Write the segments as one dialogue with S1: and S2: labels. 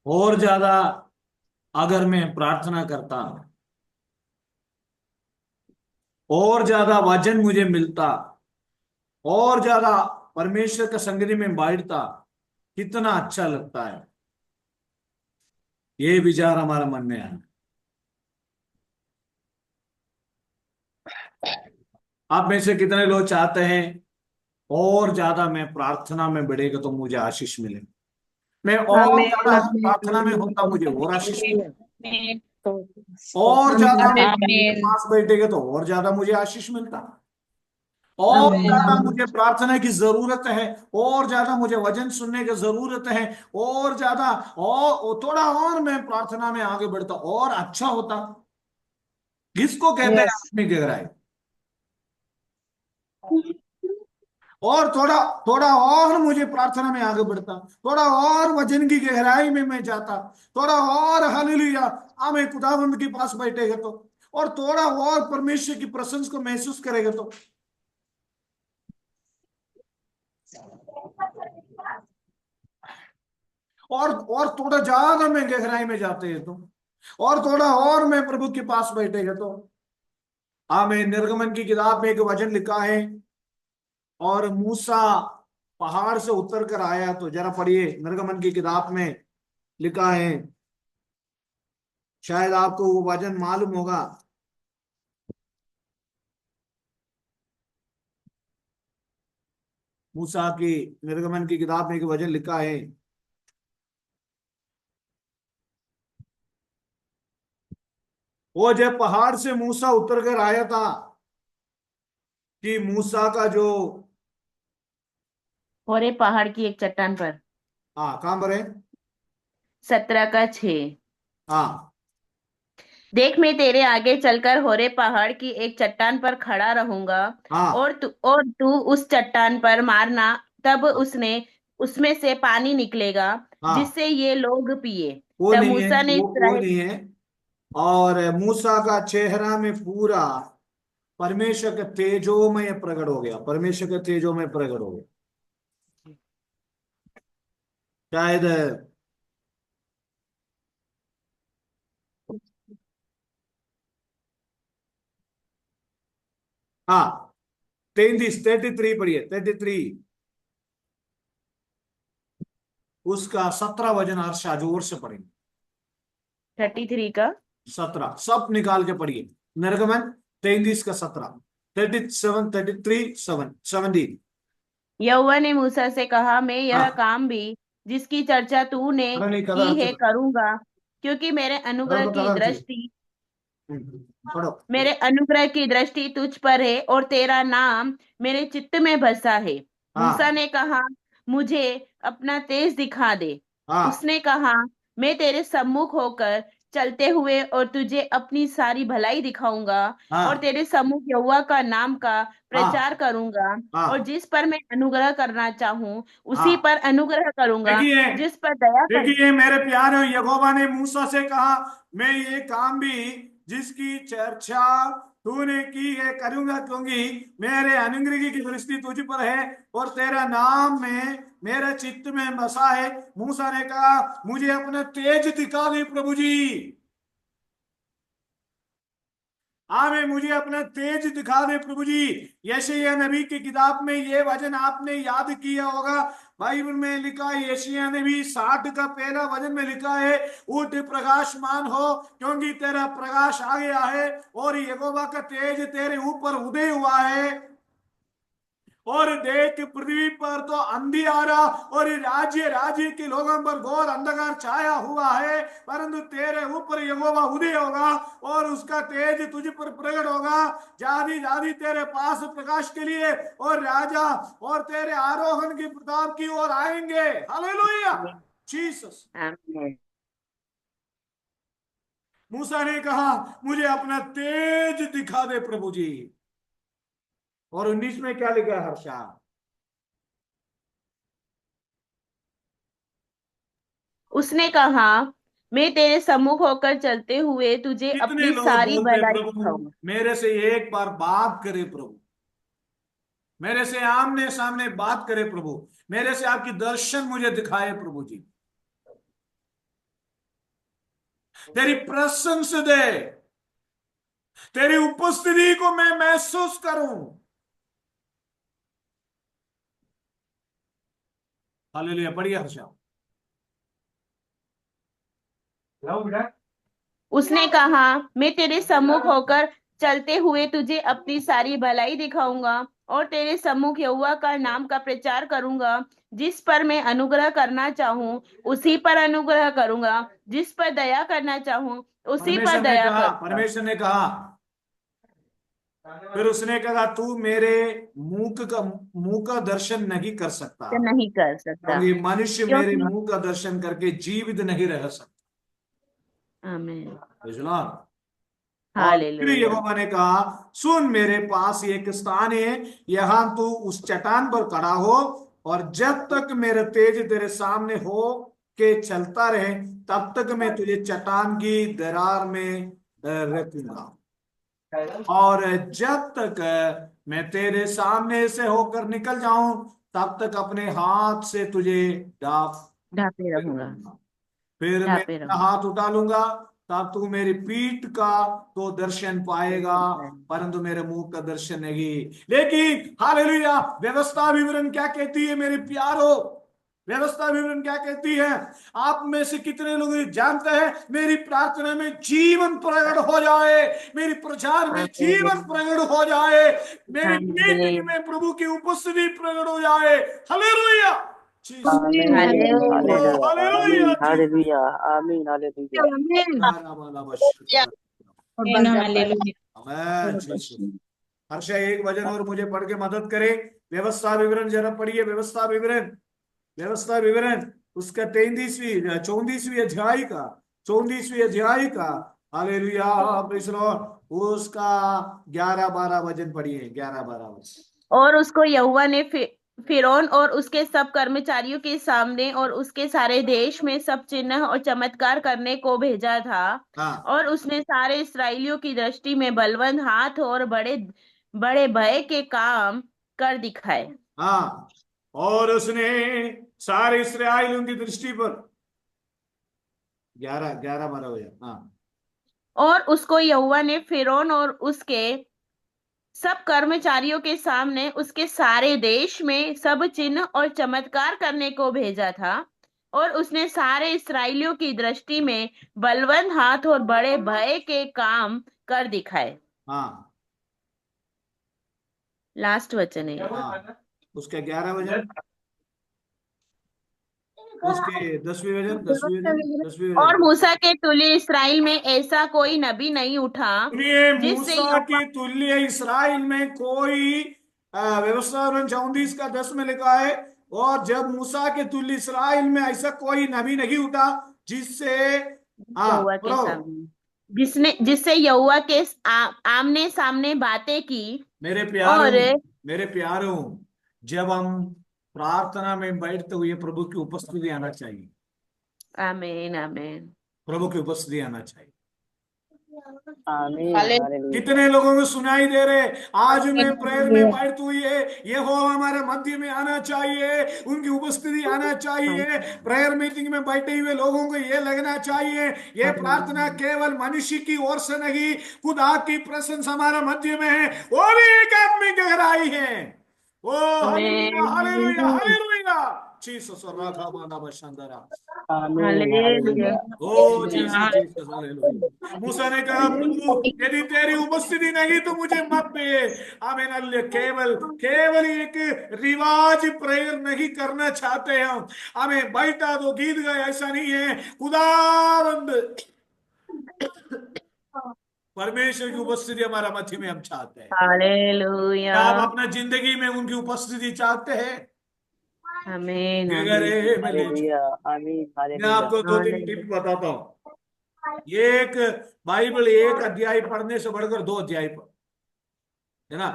S1: और ज्यादा अगर मैं प्रार्थना करता, और ज्यादा वजन मुझे मिलता, और ज्यादा परमेश्वर का संगति में बैठता, कितना अच्छा लगता है। ये विचार हमारे मन में आया। आप में से कितने लोग चाहते हैं और ज्यादा मैं प्रार्थना में बढ़ेगा तो मुझे आशीष मिले, मैं और
S2: आमेन
S1: ज्यादा
S2: आमेन
S1: प्रार्थना में होता मुझे और आशीष मिले,
S2: आमेन
S1: और ज्यादा मैं प्रभु के
S2: आमेन
S1: पास बैठेगा तो और ज्यादा मुझे आशीष मिलता, और ज्यादा
S2: आमेन
S1: मुझे प्रार्थना की जरूरत है, और ज्यादा मुझे वचन सुनने की जरूरत है, और ज्यादा, और थोड़ा और मैं प्रार्थना में आगे बढ़ता और अच्छा होता। किसको कहते हैं
S2: यस
S1: आत्मिक गहराई? और थोड़ा, थोड़ा और मुझे प्रार्थना में आगे बढ़ता, थोड़ा और वचन की गहराई में मैं जाता, थोड़ा और हालेलुया आमें खुदावंद के पास बैठेगा तो, और थोड़ा और परमेश्वर की प्रसन्न को महसूस करेगा तो, और थोड़ा ज्यादा मैं गहराई में जाते हैं तो, और थोड़ा और मैं प्रभु के पास बैठेगा तो। आमें निर्गमन की किताब में एक वचन लिखा है, और मूसा पहाड़ से उतर कर आया, तो जरा पढ़िए, निर्गमन की किताब में लिखा है, शायद आपको वो वचन मालूम होगा। मूसा की निर्गमन की किताब में एक वचन लिखा है, वो जब पहाड़ से मूसा उतर कर आया था, कि मूसा का जो,
S2: होरे पहाड़ की एक चट्टान पर।
S1: हाँ कहाँ पर है?
S2: 17 का 6।
S1: हाँ
S2: देख, मैं तेरे आगे चलकर होरे पहाड़ की एक चट्टान पर खड़ा रहूंगा,
S1: हाँ
S2: और तू उस चट्टान पर मारना। तब उसने उसमें से पानी निकलेगा,
S1: हाँ,
S2: जिससे ये लोग पिए।
S1: वो
S2: तब
S1: नहीं है,
S2: मूसा ने
S1: वो
S2: इस्राएल
S1: नहीं है। और मूसा का चेहरा में पूरा परमेश्वर का तेजोमय प्रकट हो गया, परमेश्वर का तेजोमय प्रकट हो गया। शायद, हाँ 33 पढ़िए, 33, उसका 17 वजन हर्षा जोर से पढ़ेंगे।
S2: 33 का।
S1: 17 सब निकाल के पढ़िए, निर्गमन 33 का 17, 37, 33, 17।
S2: यहोवा ने मूसा से कहा, मैं यह
S1: हाँ,
S2: काम भी जिसकी चर्चा तूने
S1: अरे नहीं,
S2: की
S1: कदर से,
S2: है करूंगा, क्योंकि
S1: कदर से, पढ़ो।
S2: मेरे अनुग्रह की दृष्टि तुझ पर है, और तेरा नाम मेरे चित्त में बसा है। मूसा
S1: हाँ
S2: ने कहा, मुझे अपना तेज दिखा दे।
S1: हाँ
S2: उसने कहा, मैं तेरे सम्मुख होकर चलते हुए और तुझे अपनी सारी भलाई दिखाऊंगा, और
S1: हाँ
S2: तेरे सम्मुख यहोवा का नाम का प्रचार
S1: हाँ
S2: करूंगा। और
S1: हाँ
S2: जिस पर मैं अनुग्रह करना चाहूं, उसी
S1: हाँ।
S2: पर अनुग्रह करूंगा,
S1: देखिए,
S2: जिस पर दया कर।
S1: देखिए मेरे प्यारे, यहोवा ने मूसा से कहा, मैं ये काम भी जिसकी चर्चा तूने की है करूंगा, क्योंकि मेरे अनुग्रह की दृष्टि तुझ पर है, और तेरा नाम में मेरे चित्त में बसा है। मूसा ने कहा, मुझे अपना तेज दिखा दे प्रभु जी। आमे मुझे अपना तेज दिखा दे प्रभु जी। यशायाह नबी की किताब में ये वचन आपने याद किया होगा, बाइबल में लिखा है, यशायाह नबी 60 का पहला वचन में लिखा है, उठ प्रकाशमान हो, क्योंकि तेरा प्रकाश आ गया है, और यहोवा का तेज तेरे ऊपर उदय हुआ है। और देख, पृथ्वी पर तो अंधियारा और राज्य राज्य के लोगों पर घोर अंधकार छाया हुआ है, परंतु तेरे ऊपर यहोवा उदय होगा, और उसका तेज तुझ पर प्रकट होगा। जाति जाति तेरे पास प्रकाश के लिए, और राजा और तेरे आरोहण की प्रताप की ओर आएंगे। Hallelujah, Jesus.
S2: आमीन।
S1: मूसा ने कहा, मुझे अपना तेज दिखा दे प्रभु जी। और 19 में क्या लिखा है हर्षा?
S2: उसने कहा, मैं तेरे सम्मुख होकर चलते हुए तुझे
S1: कितने
S2: अपनी
S1: लोग
S2: सारी
S1: बोलते हैं,
S2: भलाई
S1: प्रभु
S2: दिखाऊंगा।
S1: मेरे से एक बार बात करे प्रभु, मेरे से आमने सामने बात करे प्रभु, मेरे से आपकी दर्शन मुझे दिखाए प्रभु जी। तेरी प्रशंसा दे, तेरी उपस्थिति को मैं महसूस करूं। हालेलुया, बढ़िया हर्षा। लाओ बेटा।
S2: उसने कहा, मैं तेरे सम्मुख होकर चलते हुए तुझे अपनी सारी भलाई दिखाऊंगा और तेरे सम्मुख यहोवा का नाम का प्रचार करूंगा। जिस पर मैं अनुग्रह करना चाहूं उसी पर अनुग्रह करूंगा, जिस पर दया करना चाहूं उसी पर दया करूंगा।
S1: परमेश्वर ने कहा, फिर उसने कहा तू मेरे मुंह का दर्शन नहीं कर सकता,
S2: तो नहीं कर सकता
S1: क्योंकि मनुष्य मेरे
S2: क्योंकि
S1: मुंह का दर्शन करके जीवित नहीं रह सकता।
S2: आमीन,
S1: बुझला। और फिर
S2: हालेलुया।
S1: यहोवा ने कहा, सुन, मेरे पास एक स्थान है, यहां तू उस चट्टान पर खड़ा हो, और जब तक मेरा तेज तेरे सामने हो के चलता रहे, तब तक मैं तुझे चट्टान की दरार में रखूंगा, और जब तक मैं तेरे सामने से होकर निकल जाऊं, तब तक अपने हाथ से तुझे ढांप
S2: ढापे रहूंगा,
S1: रखूंगा। फिर मैं
S2: ढापे
S1: अपना
S2: रहूंगा।
S1: हाथ उठा लूंगा, तब तू मेरी पीठ का तो दर्शन पाएगा, परंतु मेरे मुंह का दर्शन नहीं। लेकिन हालेलुया, व्यवस्था विवरण क्या कहती है मेरे प्यारो? व्यवस्था विवरण क्या कहती है? आप में से कितने लोग ये जानते हैं, मेरी प्रार्थना में जीवन प्रकट हो जाए, मेरी प्रचार में जीवन
S2: आमीन,
S1: प्रकट हो जाए, मेरी मीटिंग
S2: आमीन,
S1: में प्रभु की उपस्थिति प्रकट हो जाए। Hallelujah.
S3: Amen. Amen.
S2: Hallelujah.
S3: Hallelujah. Amen.
S1: Hallelujah.
S3: Hallelujah. Amen. Hallelujah.
S4: Amen. Hallelujah.
S1: आमेन, जीसस। हर्षा एक वचन और मुझे पढ़ के मदद करे। व्यवस्था विवरण जरा पढ़िए। व्यवस्था विवरण, व्यवस्था विवरण उसका 34वीं अध्याय का, 34वीं अध्याय का। Hallelujah, praise the Lord. उसका 11-12 वचन पढ़िए, 11-12 वचन।
S2: और उसको यहोवा ने फिरौन और उसके सब कर्मचारियों के सामने और उसके सारे देश में सब चिन्ह और चमत्कार करने को भेजा था।
S1: हाँ
S2: और उसने सारे इस्राएलियों की दृष्टि में बलवंत हाथ और बड़े बड़े भय के काम कर दिखाए।
S1: हाँ, और उसने सारे इस्राएल उनकी दृष्टि पर 11-12 वचन। हाँ,
S2: और उसको यहोवा ने फिरौन और उसके सब कर्मचारियों के सामने उसके सारे देश में सब चिन्ह और चमत्कार करने को भेजा था। और उसने सारे इस्राएलियों की दृष्टि में बलवंत हाथ और बड़े भय के काम कर दिखाए।
S1: हाँ,
S2: लास्ट वचन है।
S1: हाँ, उसके 11 वचन, उसके 10वीं वचन।
S2: और मूसा के तुल्य इसराइल में ऐसा कोई नबी नहीं उठा
S1: सुनिए,
S2: जिससे
S1: मूसा की तुल्य इसराइल में कोई, व्यवस्था 34 का 10 में लिखा है, और जब मूसा के तुल्य इसराइल में ऐसा कोई नबी नहीं उठा जिससे, हाँ
S2: यहोवा के
S1: पढ़ो।
S2: सामने जिससे यहोवा के आमने सामने बातें की।
S1: मेरे
S2: और
S1: प्यारों, मेरे प्यारों, जब हम प्रार्थना में बैठते हुए प्रभु की उपस्थिति आना चाहिए,
S2: आमीन, आमीन,
S1: प्रभु की उपस्थिति आना चाहिए।
S3: Amen.
S4: Hallelujah.
S3: Hallelujah.
S1: कितने लोगों को सुनाई दे रहे, आज मैं प्रेयर में
S4: Hallelujah.
S1: बैठ हुई है, ये हो हमारे मध्य में आना चाहिए, उनकी उपस्थिति आना चाहिए। प्रेयर मीटिंग में बैठे हुए लोगों को ये लगना चाहिए, ये प्रार्थना केवल मनुष्य की ओर से नहीं, खुदा की प्रशंसा हमारे मध्य में है, वो भी एक आदमी गहराई है। ओ हालेलुया, हालेलुया,
S2: आमीन,
S1: हालेलुया। जीसस और राधा माना बशांदरा।
S3: Amen.
S2: Hallelujah,
S3: Hallelujah.
S1: ओ जीसस, जीसस, हालेलुया। मूसा ने कहा, प्रभु यदि तेरी उपस्थिति नहीं तो मुझे मत दे। आमीन, हालेलुया। केवल केवल एक रिवाज प्रेयर नहीं करना चाहते हम, हमें बैठा तो गीत गए ऐसा नहीं है। खुदावंद परमेश्वर की उपस्थिति हमारा मध्य में हम चाहते हैं।
S2: हालेलुया,
S1: क्या आप अपना जिंदगी में उनकी उपस्थिति चाहते हैं?
S2: आमीन, आमीन,
S1: गहरे में ले जाओ।
S3: Hallelujah. Amen.
S1: मैं
S3: Hallelujah.
S1: आपको 2-3 टिप
S2: हालेलुया।
S1: बताता हूँ। एक बाइबल एक अध्याय पढ़ने से बढ़कर 2 अध्याय पढ़, है ना।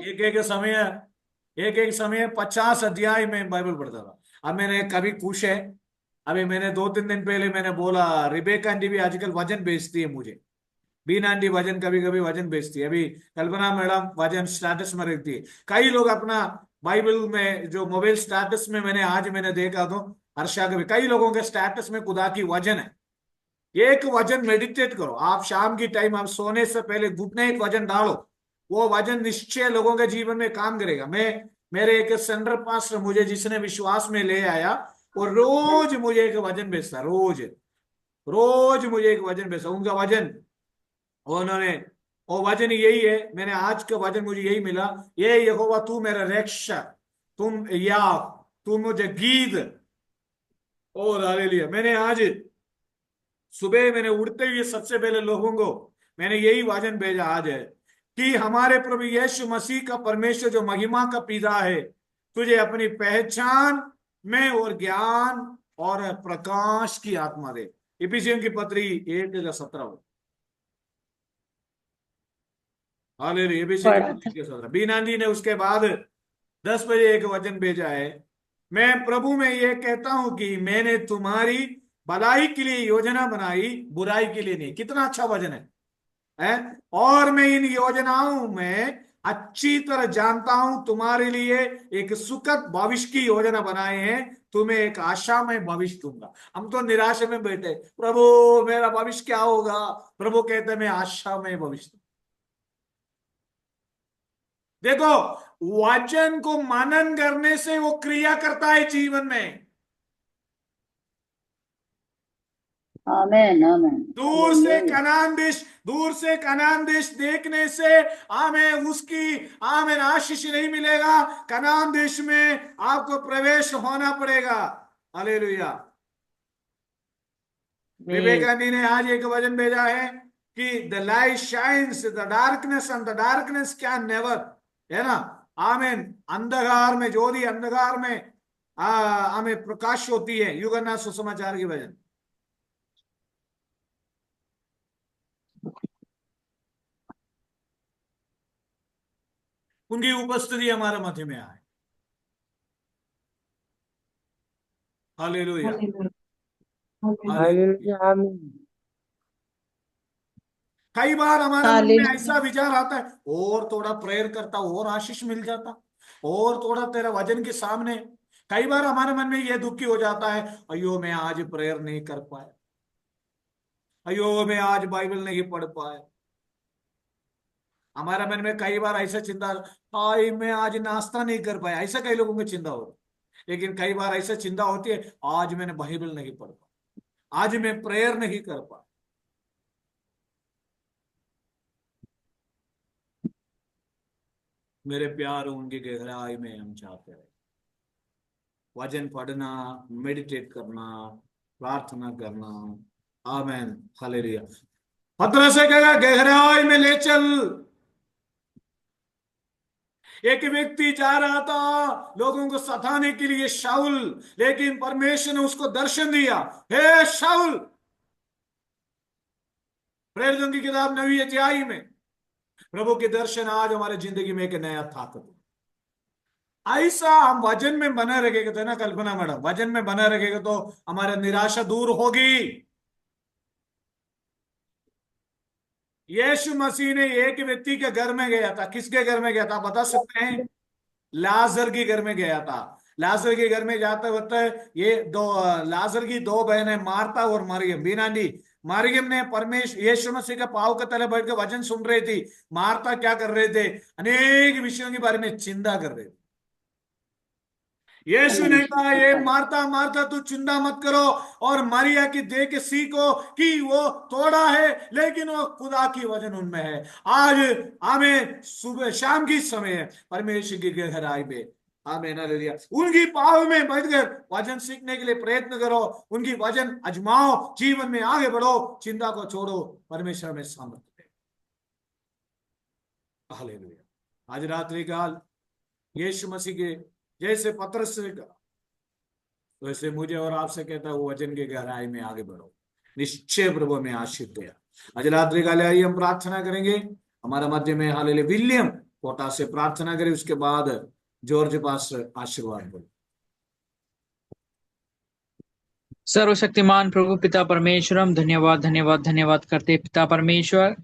S1: एक एक समय 50 अध्याय में बाइबल पढ़ता था। अब मैंने कभी खुश है, अभी मैंने 2-3 दिन पहले मैंने बोला, रिबेका आंटी भी आजकल वजन बेचती है मुझे, बीन आंटी वजन कभी कभी वजन बेचती है, अभी कल्पना मैडम वजन स्टेटस में रखती है। कई लोग अपना बाइबल में जो मोबाइल स्टेटस में मैंने आज मैंने देखा तो हर्षा के कई लोगों के स्टेटस में खुदा की वजन है। एक वजन मेडिटेट करो, आप शाम की टाइम आप सोने से पहले घुटने एक वजन डालो, वो वजन निश्चय लोगों के जीवन में काम करेगा। मेरे एक सेंटर पास्टर मुझे जिसने विश्वास में ले आया, और रोज मुझे एक वजन भेजता, रोज रोज मुझे एक वजन भेजता। उनका वजन, उन्होंने वो वजन यही है, मैंने आज का वजन मुझे यही मिला, ये यहोवा तू मेरा रक्षा, तू मुझे गीत। और हालेलुया, मैंने आज सुबह मैंने उठते हुए सबसे पहले लोगों को मैंने यही वचन भेजा आज है कि हमारे प्रभु यीशु मसीह का परमेश्वर जो महिमा का पिता है, तुझे अपनी पहचान में और ज्ञान और प्रकाश की आत्मा दे। इफिसियों की पत्री 1:17। हालेलुया, इफिसियों की पत्री 1:17। बीना जी ने उसके बाद 10 बजे एक वचन भेजा है, मैं प्रभु में यह कहता हूं कि मैंने तुम्हारी भलाई के लिए योजना बनाई, बुराई के लिए नहीं। कितना अच्छा वचन है? और मैं इन योजनाओं में अच्छी तरह जानता हूं तुम्हारे लिए एक सुखद भविष्य की योजना बनाए हैं, तुम्हें एक आशा में भविष्य दूंगा। हम तो निराशा में बैठे, प्रभु मेरा भविष्य क्या होगा? प्रभु कहते मैं आशा में भविष्य दूंगा। देखो, वचन को मनन करने से वो क्रिया करता है जीवन में।
S3: आमेन आमेन।
S1: दूर से कनान देश देखने से हमें उसकी आशीष नहीं मिलेगा। कनान देश में आपको प्रवेश होना पड़ेगा। हालेलुया। विवेकानंद ने आज एक वचन भेजा है कि the light shines the darkness and the darkness can never, है ना? आमेन। अंधकार में ज्योति, अंधकार में हमें प्रकाश होती है। युगन्ना सुसमाचार की वजन। उनकी उपस्थिति हमारे मध्य में आए। हालेलुया,
S3: हालेलुया आमीन।
S1: कई बार हमारे मन में ऐसा विचार आता है, और थोड़ा प्रेयर करता और आशीष मिल जाता, और थोड़ा तेरा वजन के सामने। कई बार हमारे मन में यह दुखी हो जाता है, अयो मैं आज प्रेयर नहीं कर पाया, अयो मैं आज बाइबल नहीं पढ़ पाया। हमारे मन में कई बार ऐसा चिंता, हाय मैं आज नाश्ता नहीं कर पाया, ऐसा कई लोगों में चिंता होती। लेकिन कई बार ऐसा चिंता होती है, आज मैंने बाइबल नहीं पढ़ पाया, आज मैं प्रेयर नहीं कर पाया। मेरे प्यार उनकी गहराई में हम चाहते हैं वचन पढ़ना, मेडिटेट करना, प्रार्थना करना। आमेन, हालेलुया। पतरस से कहेगा गहराई में ले चल। एक व्यक्ति जा रहा था लोगों को सताने के लिए, शाऊल, लेकिन परमेश्वर ने उसको दर्शन दिया, हे शाऊल। प्रेरितों की किताब 9वीं अध्याय में प्रभु के दर्शन आज हमारे जिंदगी में एक नया ताकत। ऐसा हम वचन में बना रखेगा तो ना, कल्पना मैडम, वचन में बना रखेगा तो हमारा निराशा दूर होगी। यीशु मसीह ने एक व्यक्ति के घर में गया था। किसके घर में गया था बता सकते हैं? लाजर के घर में गया था। लाजर के घर में जाते वक्त ये लाजर की दो बहनें, मार्ता और मरियम। बीना जी, मरियम ने परमेश्वर यीशु मसीह के पांव के तले बैठ के वचन सुन रही थी। मार्ता क्या कर रहे थे? अनेक विषयों के बारे में चिंता कर रहे थे। यीशु ने कहा, ये मार्ता मार्ता तू चिंता मत करो, और मरिया की देख के सीखो कि वो थोड़ा है लेकिन वो खुदा की वजन उनमें है। आज हमें सुबह शाम की समय परमेश्वर की गहराई में आमीन, हालेलुया, उनकी पाव में बैठकर वचन सीखने के लिए प्रयत्न करो, उनकी वचन अजमाओ, जीवन में आगे बढ़ो, चिंता को छोड़ो, परमेश्वर में सामर्थ्य दे। हालेलुया। आज रात्रि काल यीशु मसीह के जैसे पतरस से कहा, वैसे मुझे और आपसे कहता है, वो वचन के गहराई में आगे बढ़ो, निश्चय प्रभु में आशीष दिया। आज रात्रि काल आइए हम प्रार्थना करेंगे। हमारा मध्य में हालेलुया विलियम कोटा से प्रार्थना करें, उसके बाद जॉर्ज पास आशीर्वाद बोले।
S5: सर्वशक्तिमान प्रभु पिता परमेश्वर, हम धन्यवाद धन्यवाद धन्यवाद करते पिता परमेश्वर,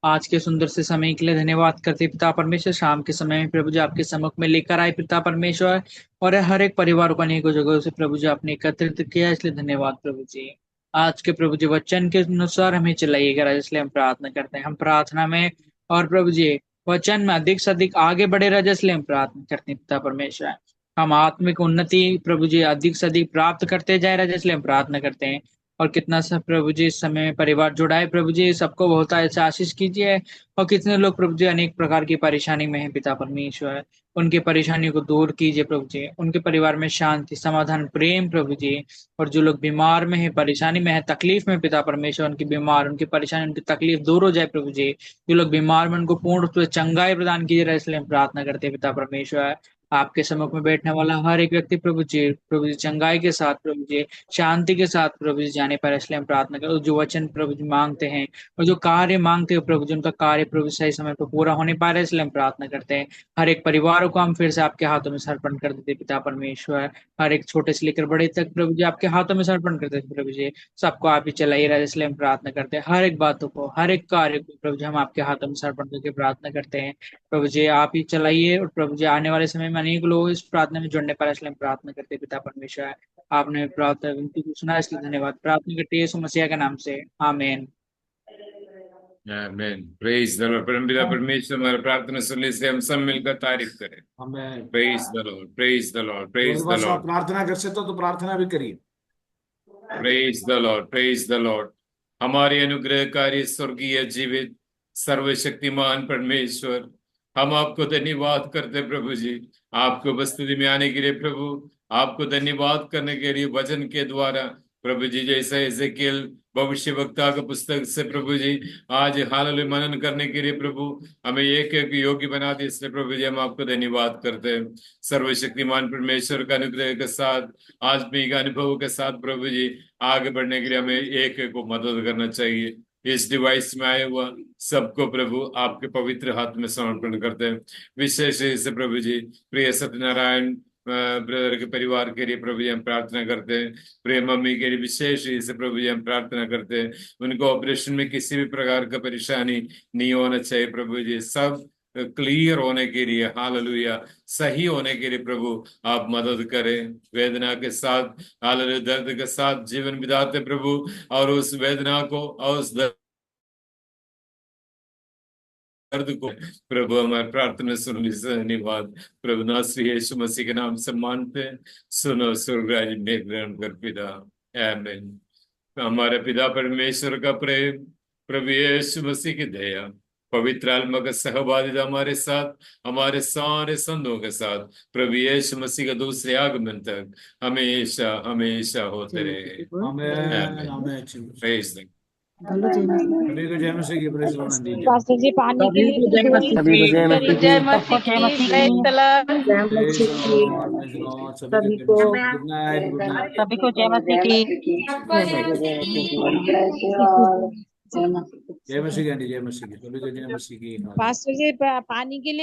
S5: आज के सुंदर से समय के लिए धन्यवाद करते पिता परमेश्वर। शाम के समय में प्रभु जी आपके सम्मुख में लेकर आए पिता परमेश्वर, और हर एक परिवार को अनेकों जगहों से प्रभु जी आपने एकत्रित किया, इसलिए धन्यवाद प्रभु जी। आज के प्रभु जी वचन के अनुसार हमें चलाइएगा, इसलिए हम प्रार्थना करते हैं। हम प्रार्थना में और प्रभु जी वचन में अधिक से अधिक आगे बढ़े रहे, इसलिए हम प्रार्थना करते हैं पिता परमेश्वर। हम आत्मिक उन्नति प्रभु जी अधिक से अधिक प्राप्त करते जाए रहे, इसलिए हम प्रार्थना करते हैं। और कितना सा प्रभु जी इस समय में परिवार जुड़ा है प्रभु जी, सबको बहुत ऐसा आशीष कीजिए। और कितने लोग प्रभु जी अनेक प्रकार की परेशानी में है पिता परमेश्वर, उनकी परेशानियों को दूर कीजिए प्रभु जी। उनके परिवार में शांति, समाधान, प्रेम प्रभु जी। और जो लोग बीमार में है, परेशानी में है, तकलीफ में पिता परमेश्वर, उनकी बीमार, उनकी परेशानी, उनकी तकलीफ दूर हो जाए प्रभु जी। जो लोग बीमार में, उनको पूर्ण रूप से चंगाई प्रदान कीजिए, इसलिए हम प्रार्थना करते हैं पिता परमेश्वर। आपके सम्मुख में बैठने वाला हर एक व्यक्ति प्रभु जी चंगाई के साथ प्रभु जी, शांति के साथ प्रभु जी जाने पर, इसलिए हम प्रार्थना करें। जो वचन प्रभु जी मांगते हैं और जो कार्य मांगते हो प्रभु जी, उनका कार्य प्रभु सही समय पर पूरा होने पा रहा है, इसलिए हम प्रार्थना करते हैं। हर एक परिवारों को हम फिर से आपके हाथों में समर्पण कर देते पिता परमेश्वर। हर एक छोटे से लेकर बड़े तक प्रभु जी आपके हाथों में समर्पण कर देते प्रभु जी। सबको आप ही चलाइए रहे, इसलिए हम प्रार्थना करते हैं। हर एक बातों को, हर एक कार्य को प्रभु जी हम आपके हाथों में समर्पण करके प्रार्थना करते हैं। प्रभु जी आप ही चलाइए, और प्रभु जी आने वाले समय में अनेक लोग इस प्रार्थना में जुड़ने पर, इसलिए हम प्रार्थना करते हैं पिता परमेश्वर। आपने प्रार्थना विनती को सुना, इसलिए धन्यवाद। प्रार्थना करते हैं यीशु मसीह के नाम से, आमीन।
S6: आमीन। Praise the Lord. परमपिता परमेश्वर हमारी प्रार्थना सुनने से हम सब मिलकर तारीफ करें।
S1: हमें
S6: praise the Lord, praise the Lord, praise the
S1: bus आप
S6: लॉर्ड,
S1: प्रार्थना कर सकते हो तो प्रार्थना भी करिए।
S6: Praise the Lord, praise the Lord. हमारे अनुग्रहकारी स्वर्गीय जीवित सर्वशक्तिमान परमेश्वर, हम आपको धन्यवाद करते प्रभु जी, आपको उपस्थिति में आने के लिए प्रभु, आपको धन्यवाद करने के लिए वचन के द्वारा प्रभु जी, जैसे एजेकिएल भविष्य वक्ता का पुस्तक से प्रभु जी आज हाल मनन करने के लिए प्रभु हमें एक एक योग्य बना दिए, इसलिए प्रभु जी हम आपको धन्यवाद करते हैं। सर्वशक्तिमान परमेश्वर का अनुग्रह के साथ, आत्मिक अनुभव के साथ प्रभु जी आगे बढ़ने के लिए हमें एक एक को मदद करना चाहिए। इस डिवाइस में आए हुआ सबको प्रभु आपके पवित्र हाथ में समर्पण करते हैं। विशेष से प्रभु जी प्रिय सत्यनारायण ब्रदर के परिवार के लिए प्रभु जी हम प्रार्थना करते हैं। प्रिय मम्मी के लिए विशेष से प्रभु जी हम प्रार्थना करते हैं। उनको ऑपरेशन में किसी भी प्रकार का परेशानी नहीं होना चाहिए प्रभु जी, सब क्लियर होने के लिए, हालेलुया, सही होने के लिए प्रभु आप मदद करें। वेदना के साथ, हालेलुया, दर्द के साथ जीवन बिताते प्रभु, और उस वेदना को और उस दर्द को प्रभु हमारे प्रार्थना सुनने से धन्यवाद। प्रभु नासरी यीशु मसीह के नाम से मानते हैं, सुनो स्वर्गराज में ग्रहण कर पिता, आमीन। हमारे पिता परमेश्वर का प्रेम, प्रभु यीशु मसीह की दया, पवित्र आत्मा का सहभागिता हमारे साथ, हमारे सारे संतों के साथ, प्रभु यीशु मसीह का दूसरे आगमन तक हमेशा हमेशा होते रहे,
S1: आमीन,
S6: आमीन।
S1: आमीन।
S6: प्रेज द
S1: सभी को जय मसीह की प्रेज होने दीजिए।
S4: पास्टर जी पानी के लिए
S5: जय मसीह
S7: सभी को जय मसीह
S2: जय
S7: की।
S2: मसीह की, प्रेज द लॉर्ड।
S7: जय
S1: प्रेज
S7: मसीह की।
S1: Praise Lord.
S7: सभी को
S1: गुड नाइट, गुड नाइट।
S4: सभी को जय मसीह की।
S1: जय मसीह की आंटी, जय मसीह की, सभी को जय मसीह की।
S4: पास्टर जी पानी के लिए